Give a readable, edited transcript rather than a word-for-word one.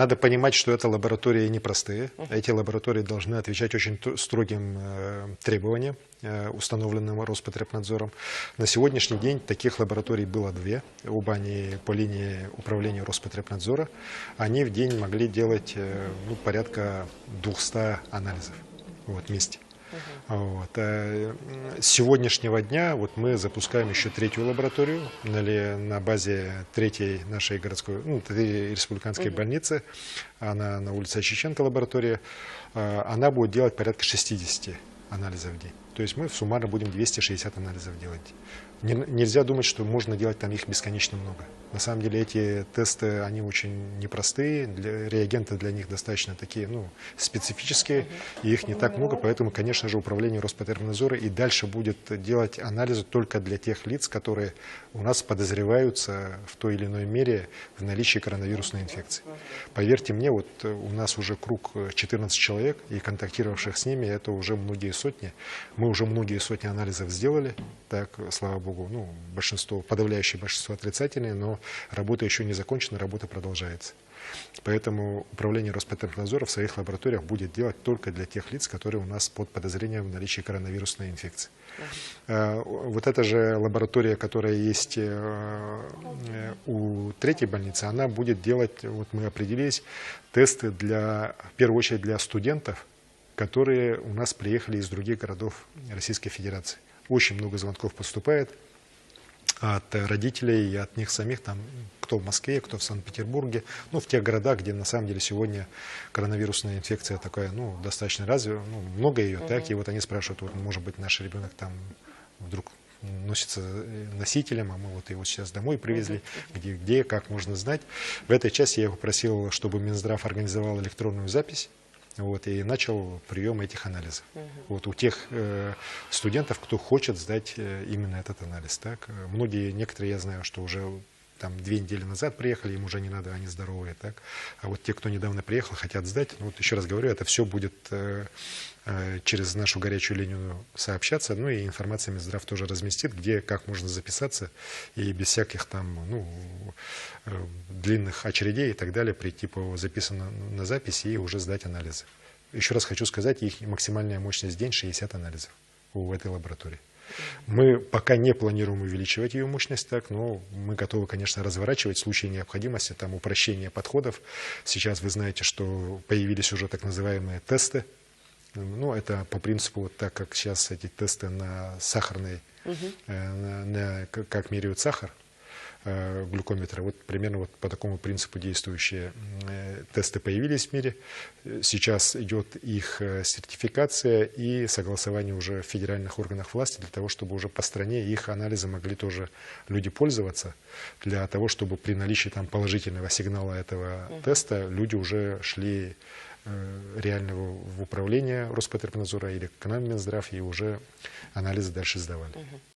Надо понимать, что это лаборатории непростые. Эти лаборатории должны отвечать очень строгим требованиям, установленным Роспотребнадзором. На сегодняшний день таких лабораторий было две. Оба они по линии управления Роспотребнадзора. Они в день могли делать порядка 200 анализов вместе. Вот. А с сегодняшнего дня мы запускаем еще третью лабораторию на базе третьей нашей городской, республиканской больницы. Она на улице Очищенко лаборатория. Она будет делать порядка 60 анализов в день. То есть мы суммарно будем 260 анализов делать. Нельзя думать, что можно делать там их бесконечно много. На самом деле эти тесты, они очень непростые, реагенты для них достаточно такие, специфические, и их не так много, поэтому, конечно же, управление Роспотребнадзора и дальше будет делать анализы только для тех лиц, которые у нас подозреваются в той или иной мере в наличии коронавирусной инфекции. Поверьте мне, у нас уже круг 14 человек, и контактировавших с ними, это уже многие сотни. Мы уже многие сотни анализов сделали, так, слава богу, подавляющее большинство отрицательные, но работа еще не закончена, работа продолжается. Поэтому управление Роспотребнадзора в своих лабораториях будет делать только для тех лиц, которые у нас под подозрением в наличии коронавирусной инфекции. Вот эта же лаборатория, которая есть у третьей больницы, она будет делать, мы определились, тесты в первую очередь для студентов, которые у нас приехали из других городов Российской Федерации. Очень много звонков поступает от родителей и от них самих, кто в Москве, кто в Санкт-Петербурге, в тех городах, где на самом деле сегодня коронавирусная инфекция такая, достаточно развита, много ее, так, и они спрашивают, может быть, наш ребенок там вдруг носится носителем, а мы его сейчас домой привезли, где, как можно знать. В этой части я попросил, чтобы Минздрав организовал электронную запись, и начал прием этих анализов. У тех студентов, кто хочет сдать именно этот анализ. Так? Некоторые, я знаю, что уже 2 недели назад приехали, им уже не надо, они здоровые. Так? А те, кто недавно приехал, хотят сдать, еще раз говорю, это все будет через нашу горячую линию сообщаться, и информация Минздрав тоже разместит, где, как можно записаться, и без всяких длинных очередей и так далее, прийти по записанному на запись и уже сдать анализы. Еще раз хочу сказать, их максимальная мощность в день 60 анализов в этой лаборатории. Мы пока не планируем увеличивать ее мощность, но мы готовы, конечно, разворачивать в случае необходимости, упрощения подходов. Сейчас вы знаете, что появились уже так называемые тесты. Это по принципу, так как сейчас эти тесты на сахарный, как меряют сахар, глюкометра, примерно по такому принципу действующие тесты появились в мире. Сейчас идет их сертификация и согласование уже в федеральных органах власти для того, чтобы уже по стране их анализы могли тоже люди пользоваться, для того, чтобы при наличии положительного сигнала этого теста люди уже шли реально в управление Роспотребнадзора или к нам Минздрав и уже анализы дальше сдавали.